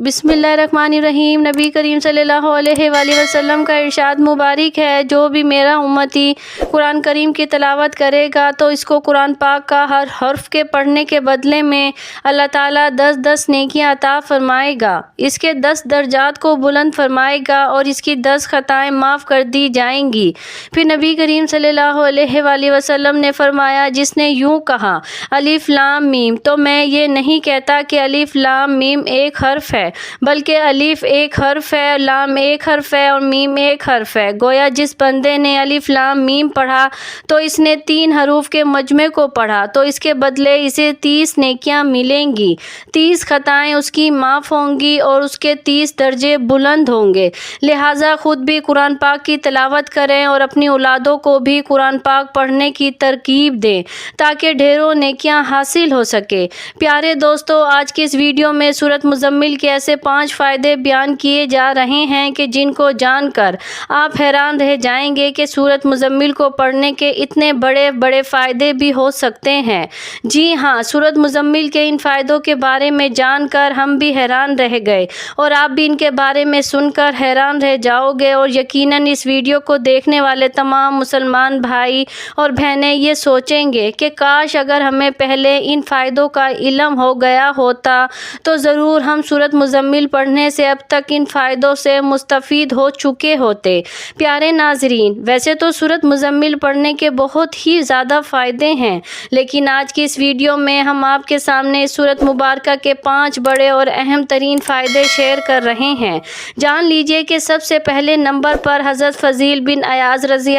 बिस्मिल्लाहिर्रहमानिर्रहीम। नबी करीम सल्लल्लाहु अलैहि वसल्लम का इरशाद मुबारक है, जो भी मेरा उम्मती कुरान करीम की तिलावत करेगा तो इसको कुरान पाक का हर हर्फ के पढ़ने के बदले में अल्लाह ताला 10-10 नेकियां अता फरमाएगा, इसके 10 दर्जात को बुलंद फरमाएगा और इसकी 10 खताएं माफ़ कर दी जाएंगी। फिर नबी करीम सल्लल्लाहु अलैहि वसल्लम ने फरमाया, जिसने यूँ कहा अलिफ लाम मीम, तो मैं ये नहीं कहता कि अलिफ लाम मीम एक हर्फ है, बल्कि अलिफ एक हर्फ है, लाम एक हर्फ है और मीम एक हर्फ है। गोया जिस बंदे ने अलिफ लाम मीम पढ़ा तो इसने 3 हरूफ के मजमे को पढ़ा, तो इसके बदले इसे 30 नेकियां मिलेंगी, 30 खताएं उसकी माफ़ होंगी और उसके 30 दर्जे बुलंद होंगे। लिहाजा ख़ुद भी कुरान पाक की तिलावत करें और अपनी औलादों को भी कुरान पाक पढ़ने की तरकीब दें, ताकि ढेरों नेकियां हासिल हो सके। प्यारे दोस्तों, आज की इस वीडियो में सूरत मुज़म्मिल के ऐसे 5 फ़ायदे बयान किए जा रहे हैं कि जिनको जानकर आप हैरान रह जाएंगे कि सूरत मुज़म्मिल को पढ़ने के इतने बड़े बड़े फ़ायदे भी हो सकते हैं। जी हाँ, सूरत मुज़म्मिल के इन फ़ायदों के बारे में जानकर हम भी हैरान रह गए और आप भी इनके बारे में सुनकर हैरान रह जाओगे और यकीनन इस वीडियो को देखने वाले तमाम मुसलमान भाई और बहनें ये सोचेंगे कि काश अगर हमें पहले इन फ़ायदों का इल्म हो गया होता तो ज़रूर हम सूरत मुज़म्मिल पढ़ने से अब तक इन फ़ायदों से मुस्तफ़ीद हो चुके होते। प्यारे नाज़रीन, वैसे तो सूरत मुज़म्मिल पढ़ने के बहुत ही ज़्यादा फ़ायदे हैं, लेकिन आज की इस वीडियो में हम आपके सामने इस सूरत मुबारका के 5 बड़े और अहम तरीन फ़ायदे शेयर कर रहे हैं। जान लीजिए कि सबसे पहले नंबर पर हज़रत फ़ज़ील बिन अयाज़ रज़ी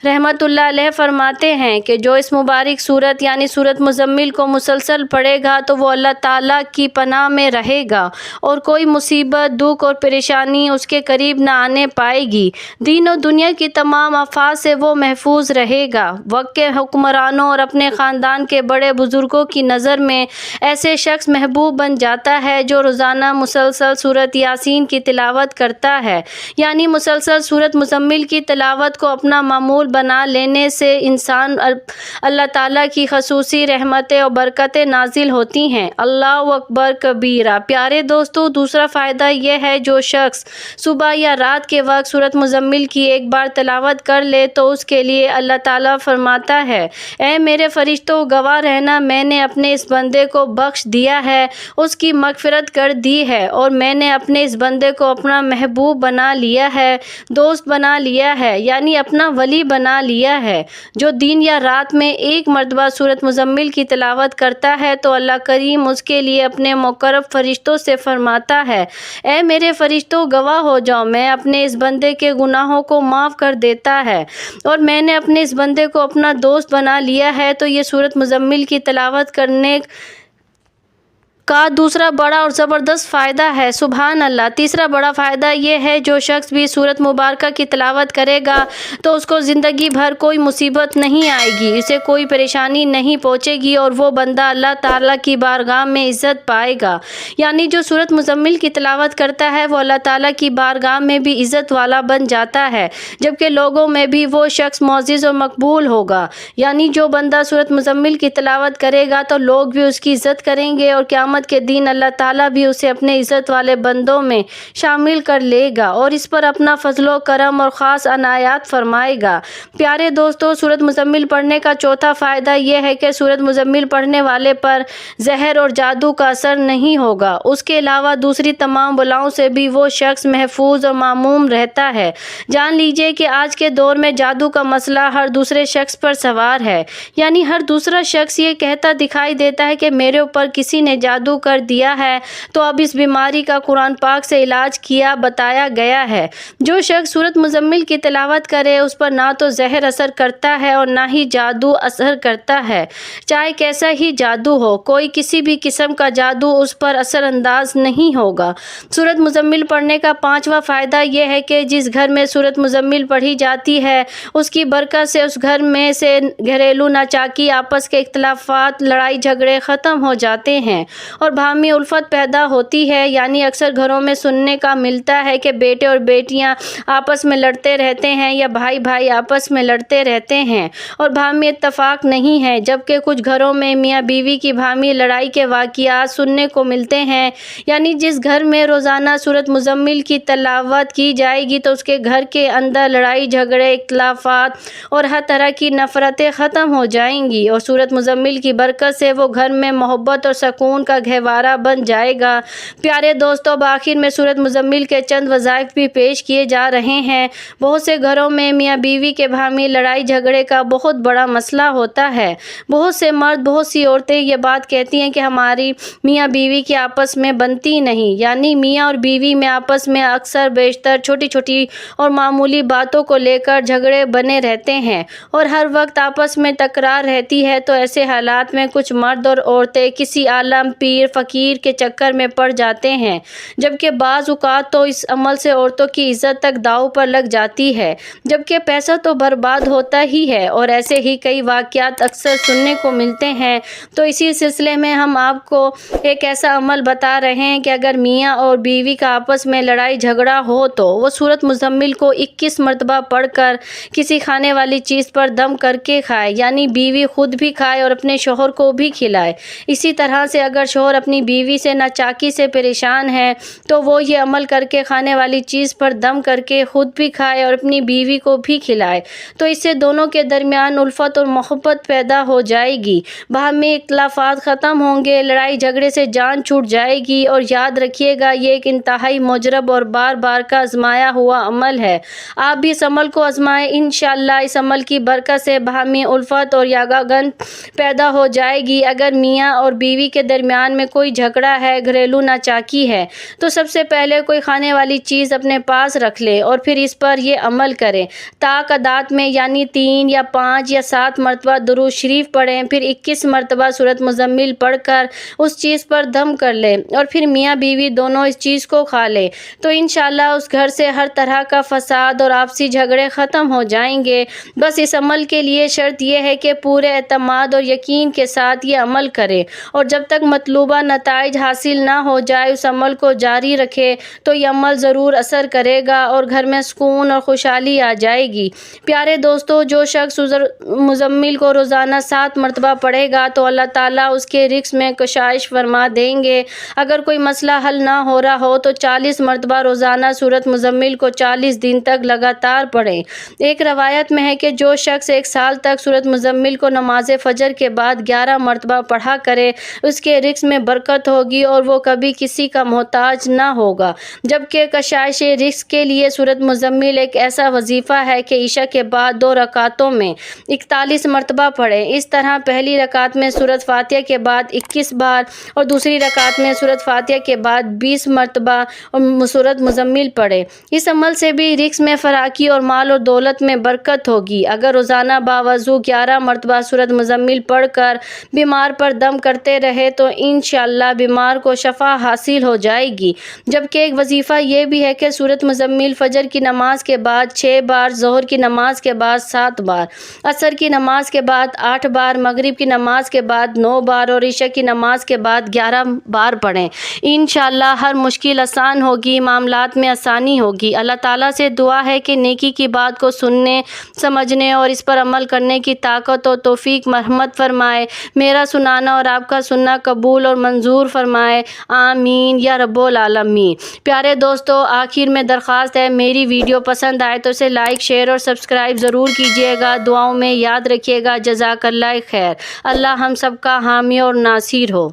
रहमतुल्लाह अलैह फरमाते हैं कि जो इस मुबारक सूरत यानी सूरत मुज़म्मिल को मुसलसल पढ़ेगा तो वो अल्लाह ताला की पनाह में रहेगा और कोई मुसीबत, दुख और परेशानी उसके करीब ना आने पाएगी। दीन और दुनिया की तमाम आफात से वो महफूज रहेगा। वक्त के हुक्मरानों और अपने ख़ानदान के बड़े बुज़ुर्गों की नज़र में ऐसे शख्स महबूब बन जाता है जो रोज़ाना मुसलसल सूरत यासीन की तिलावत करता है। यानी मुसलसल सूरत मुज़म्मिल की तिलावत को अपना मामूल बना लेने से इंसान अल्लाह ताला की खसूसी रहमतें और बरकतें नाजिल होती हैं। अल्लाहु अकबर कबीरा। प्यारे दोस्तों, दूसरा फ़ायदा यह है, जो शख्स सुबह या रात के वक्त सूरत मुज़म्मिल की एक बार तिलावत कर ले तो उसके लिए अल्लाह ताला फरमाता है, ऐ मेरे फरिश्तों गवाह रहना, मैंने अपने इस बंदे को बख्श दिया है, उसकी मग़फ़िरत कर दी है और मैंने अपने इस बंदे को अपना महबूब बना लिया है, दोस्त बना लिया है, यानी अपना वली बना लिया है। जो दिन या रात में एक मरतबा सूरत मुज़म्मिल की तिलावत करता है तो अल्लाह करीम उसके लिए अपने मुक़र्रब फरिश्तों से फरमाता है, ऐ मेरे फरिश्तों गवाह हो जाओ, मैं अपने इस बंदे के गुनाहों को माफ़ कर देता है और मैंने अपने इस बंदे को अपना दोस्त बना लिया है। तो ये सूरत मुज़म्मिल की तिलावत करने का दूसरा बड़ा और ज़बरदस्त फ़ायदा है। सुभान अल्लाह। तीसरा बड़ा फ़ायदा ये है, जो शख्स भी सूरत मुबारका की तिलावत करेगा तो उसको ज़िंदगी भर कोई मुसीबत नहीं आएगी, इसे कोई परेशानी नहीं पहुँचेगी और वो बंदा अल्लाह ताला की बारगाह में इज़्ज़त पाएगा। यानी जो सूरत मुज़म्मिल की तिलावत करता है वो अल्लाह ताला की बारगाह में भी इज़्ज़त वाला बन जाता है, जबकि लोगों में भी वो शख्स मुअज़्ज़ज़ और मकबूल होगा। यानी जो बंदा सूरत मुज़म्मिल की तिलावत करेगा तो लोग भी उसकी इज़्ज़त करेंगे और क़यामत के दिन अल्लाह ताला भी उसे अपने इज़्ज़त वाले बंदों में शामिल कर लेगा और इस पर अपना फजलो करम और ख़ास अनायात फरमाएगा। प्यारे दोस्तों, सूरत मुज़म्मिल पढ़ने का चौथा फ़ायदा यह है कि सूरत मुज़म्मिल पढ़ने वाले पर जहर और जादू का असर नहीं होगा। उसके अलावा दूसरी तमाम बलाओं से भी वो शख्स महफूज और मामूम रहता है। जान लीजिए कि आज के दौर में जादू का मसला हर दूसरे शख्स पर सवार है, यानी हर दूसरा शख्स ये कहता दिखाई देता है कि मेरे ऊपर किसी ने जादू कर दिया है, तो अब इस बीमारी का कुरान पाक से इलाज किया बताया गया है। जो शख्स सूरत मुज़म्मिल की तिलावत करे उस पर ना तो जहर असर करता है और ना ही जादू असर करता है। चाहे कैसा ही जादू हो, कोई किसी भी किस्म का जादू उस पर असरअंदाज नहीं होगा। सूरत मुज़म्मिल पढ़ने का 5वां फ़ायदा यह है कि जिस घर में सूरत मुज़म्मिल पढ़ी जाती है उसकी बरकत से उस घर में से घरेलू नाचाकी, आपस के इख्तिलाफ़ात, लड़ाई झगड़े ख़त्म हो जाते हैं اور باہمی الفت پیدا ہوتی ہے، یعنی اکثر گھروں میں سننے کا ملتا ہے کہ بیٹے اور بیٹیاں آپس میں لڑتے رہتے ہیں یا بھائی بھائی آپس میں لڑتے رہتے ہیں اور باہمی اتفاق نہیں ہے، جبکہ کچھ گھروں میں میاں بیوی کی باہمی لڑائی کے واقعات سننے کو ملتے ہیں۔ یعنی جس گھر میں روزانہ سورۃ مزمل کی تلاوت کی جائے گی تو اس کے گھر کے اندر لڑائی جھگڑے، اختلافات اور ہر طرح کی نفرتیں ختم ہو جائیں گی اور سورۃ مزمل کی برکت سے وہ گھر میں محبت اور سکون کا گہوارہ بن جائے گا۔ پیارے دوستو، بآخر میں سورۃ مزمل کے چند وظائف بھی پیش کیے جا رہے ہیں۔ بہت سے گھروں میں میاں بیوی کے باہمی لڑائی جھگڑے کا بہت بڑا مسئلہ ہوتا ہے۔ بہت سے مرد، بہت سی عورتیں یہ بات کہتی ہیں کہ ہماری میاں بیوی کی آپس میں بنتی نہیں، یعنی میاں اور بیوی میں آپس میں اکثر بیشتر چھوٹی چھوٹی اور معمولی باتوں کو لے کر جھگڑے بنے رہتے ہیں اور ہر وقت آپس میں تکرار رہتی ہے۔ تو ایسے حالات میں کچھ مرد اور عورتیں کسی عالم، پیر، فقیر کے چکر میں پڑ جاتے ہیں، جبکہ بعض اوقات تو اس عمل سے عورتوں کی عزت تک داؤ پر لگ جاتی ہے، جبکہ پیسہ تو برباد ہوتا ہی ہے اور ایسے ہی کئی واقعات اکثر سننے کو ملتے ہیں۔ تو اسی سلسلے میں ہم آپ کو ایک ایسا عمل بتا رہے ہیں کہ اگر میاں اور بیوی کا آپس میں لڑائی جھگڑا ہو تو وہ سورۃ مزمل کو 21 مرتبہ پڑھ کر کسی کھانے والی چیز پر دم کر کے کھائے، یعنی بیوی خود بھی کھائے اور اپنے شوہر کو بھی کھلائے۔ اسی طرح سے اگر شوہر اپنی بیوی سے ناچاکی سے پریشان ہے تو وہ یہ عمل کر کے کھانے والی چیز پر دم کر کے خود بھی کھائے اور اپنی بیوی کو بھی کھلائے، تو اس سے دونوں کے درمیان الفت اور محبت پیدا ہو جائے گی، باہمی اختلافات ختم ہوں گے، لڑائی جھگڑے سے جان چھوٹ جائے گی۔ اور یاد رکھیے گا، یہ ایک انتہائی مجرب اور بار بار کا آزمایا ہوا عمل ہے۔ آپ بھی اس عمل کو آزمائیں، انشاءاللہ اس عمل کی برکت سے باہمی الفت اور یگانگت پیدا ہو جائے گی۔ اگر میاں اور بیوی کے درمیان میں کوئی جھگڑا ہے، گھریلو ناچاکی ہے، تو سب سے پہلے کوئی کھانے والی چیز اپنے پاس رکھ لے اور پھر اس پر یہ عمل کریں۔ تعداد میں یعنی 3 یا 5 یا 7 مرتبہ درود شریف پڑھیں، پھر 21 مرتبہ سورۃ مزمل پڑھ کر اس چیز پر دم کر لیں اور پھر میاں بیوی دونوں اس چیز کو کھا لیں، تو انشاءاللہ اس گھر سے ہر طرح کا فساد اور آپسی جھگڑے ختم ہو جائیں گے۔ بس اس عمل کے لیے شرط یہ ہے کہ پورے اعتماد اور یقین کے ساتھ یہ عمل کریں اور جب تک مطلوبہ نتائج حاصل نہ ہو جائے اس عمل کو جاری رکھیں، تو یہ عمل ضرور اثر کرے گا اور گھر میں سکون اور خوشحالی آ جائے گی۔ پیارے دوستو، جو شخص مزمل کو روزانہ 7 مرتبہ پڑھے گا تو اللہ تعالیٰ اس کے رزق میں کشائش فرما دیں گے۔ اگر کوئی مسئلہ حل نہ ہو رہا ہو تو 40 مرتبہ روزانہ سورۃ مزمل کو 40 دن تک لگاتار پڑھیں۔ ایک روایت میں ہے کہ جو شخص 1 سال تک سورۃ مزمل کو نماز فجر کے بعد 11 مرتبہ پڑھا کرے، اس کے رزق میں برکت ہوگی اور وہ کبھی کسی کا محتاج نہ ہوگا۔ جبکہ کشائش رزق کے لیے سورۃ مزمل ایک ایسا وظیفہ ہے کہ عشاء کے بعد 2 رکعتوں میں 41 مرتبہ پڑھیں۔ اس طرح پہلی رکعت میں سورۃ فاتحہ کے بعد 21 بار اور دوسری رکعت میں سورۃ فاتحہ کے بعد 20 مرتبہ سورۃ مزمل پڑھیں۔ اس عمل سے بھی رزق میں فراخی اور مال اور دولت میں برکت ہوگی۔ اگر روزانہ باوضو 11 مرتبہ سورۃ مزمل پڑھ کر بیمار پر دم کرتے رہے تو انشاءاللہ بیمار کو شفا حاصل ہو جائے گی۔ جبکہ ایک وظیفہ یہ بھی ہے کہ سورۃ مزمل فجر کی نماز کے بعد 6 بار، ظہر کی نماز کے بعد 7 بار، عصر کی نماز کے بعد 8 بار، مغرب کی نماز کے بعد 9 بار اور عشاء کی نماز کے بعد 11 بار پڑھیں۔ انشاءاللہ ہر مشکل آسان ہوگی، معاملات میں آسانی ہوگی۔ اللہ تعالیٰ سے دعا ہے کہ نیکی کی بات کو سننے، سمجھنے اور اس پر عمل کرنے کی طاقت اور توفیق مرحمت فرمائے۔ میرا سنانا اور آپ کا سننا قبول اور منظور فرمائے، آمین یا رب العالمین۔ پیارے دوستو، آخر میں درخواست ہے، میری ویڈیو پسند آئے تو اسے لائک، شیئر اور سبسکرائب ضرور کیجیے گا۔ دعاؤں میں یاد رکھیے گا۔ جزاک اللہ خیر۔ اللہ ہم سب کا حامی اور ناصر ہو۔